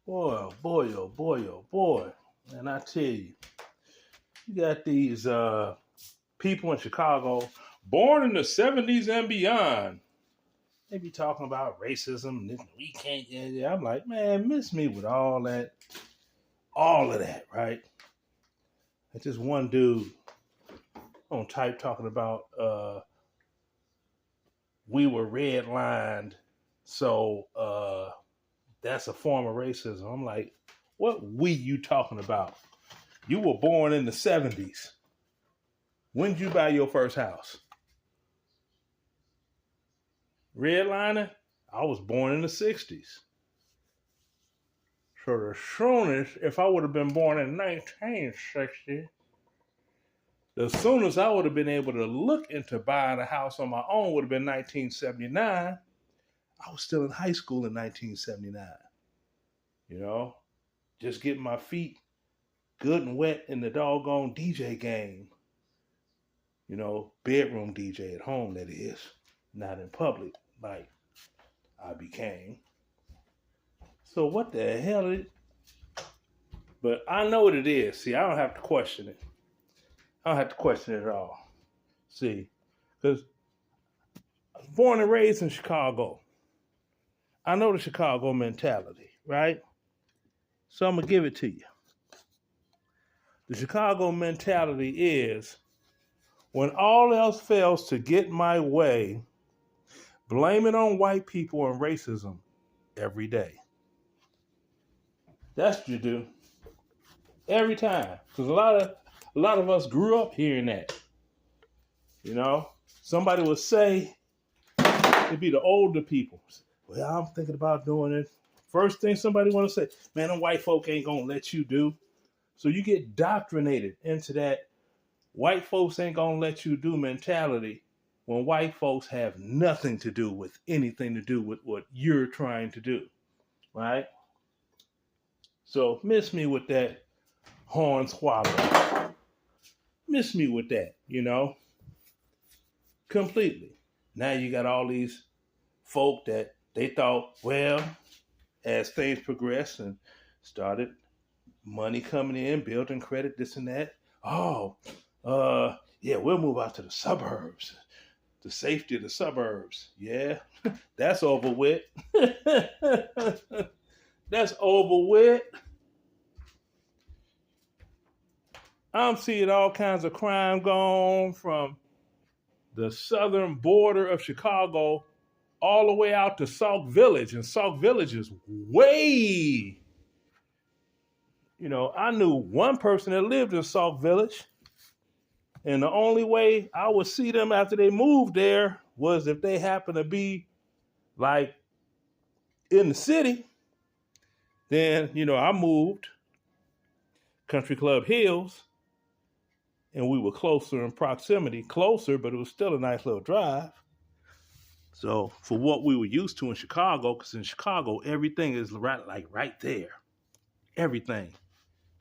Boy, oh boy, oh boy, oh boy. And I tell you, you got these people in Chicago born in the 70s and beyond. They be talking about racism. We can't. Yeah. I'm like, man, miss me with all of that, right? It's just one dude on type talking about we were redlined, so that's a form of racism. I'm like, what we you talking about? You were born in the 70s. When did you buy your first house? Redlining? I was born in the 60s. So the soonest, if I would have been born in 1960, the soonest I would have been able to look into buying a house on my own would have been 1979. I was still in high school in 1979. You know, just getting my feet good and wet in the doggone DJ game. You know, bedroom DJ at home, that is, not in public like I became. So what the hell is it? But I know what it is. See, I don't have to question it. I don't have to question it at all. See, because I was born and raised in Chicago. I know the Chicago mentality, right? So I'm going to give it to you. The Chicago mentality is when all else fails to get my way, blame it on white people and racism every day. That's what you do. Every time. Because a lot of us grew up hearing that. You know? Somebody would say, it'd be the older people. Well, I'm thinking about doing it. First thing somebody want to say, man, them white folk ain't going to let you do. So you get indoctrinated into that white folks ain't going to let you do mentality when white folks have nothing to do with anything to do with what you're trying to do. Right? So miss me with that horn swallow. Miss me with that, you know? Completely. Now you got all these folk that they thought, well, as things progressed and started money coming in, building credit, this and that. Oh, yeah, we'll move out to the suburbs. The safety of the suburbs. Yeah, that's over with. That's over with. I'm seeing all kinds of crime going from the southern border of Chicago all the way out to Sauk Village. And Sauk Village is way, I knew one person that lived in Sauk Village. And the only way I would see them after they moved there was if they happened to be like in the city. Then, I moved Country Club Hills and we were closer in proximity, closer, but it was still a nice little drive. So for what we were used to in Chicago, because in Chicago, everything is right there. Everything.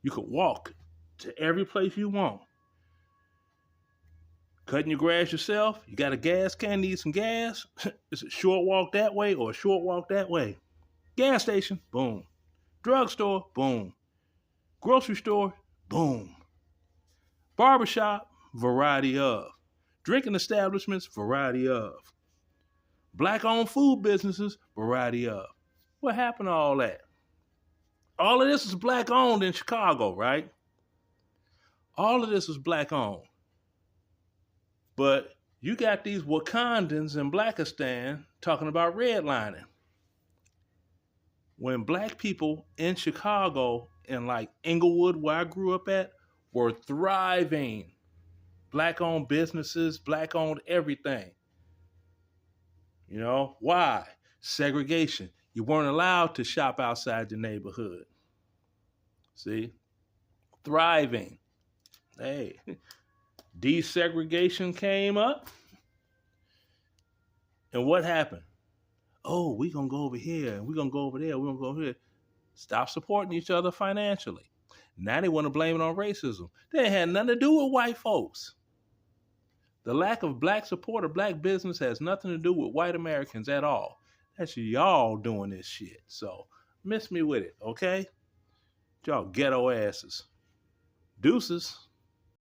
You could walk to every place you want. Cutting your grass yourself, you got a gas can, need some gas. It's a short walk that way or a short walk that way. Gas station, boom. Drugstore, boom. Grocery store, boom. Barbershop, variety of. Drinking establishments, variety of. Black-owned food businesses, variety of. What happened to all that? All of this is black-owned in Chicago, right? All of this is black-owned. But you got these Wakandans in Blackistan talking about redlining. When black people in Chicago and like Inglewood, where I grew up at, were thriving. Black-owned businesses, black-owned everything. Why? Segregation. You weren't allowed to shop outside the neighborhood. See? Thriving. Hey. Desegregation came up. And what happened? Oh, we're going to go over here and we're going to go over there. We're going to go over here. Stop supporting each other financially. Now they want to blame it on racism. They had nothing to do with white folks. The lack of black support of black business has nothing to do with white Americans at all. That's y'all doing this shit. So Miss me with it, okay? Y'all ghetto asses. Deuces.